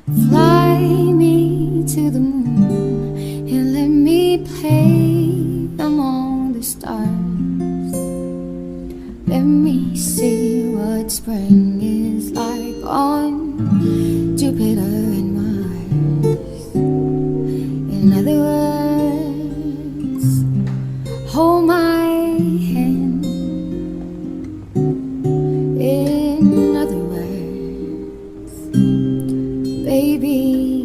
Fly me to the moon and let me play among the stars. Let me see what spring is like on Jupiter and Mars. In other words, hold my hand. In other words, baby,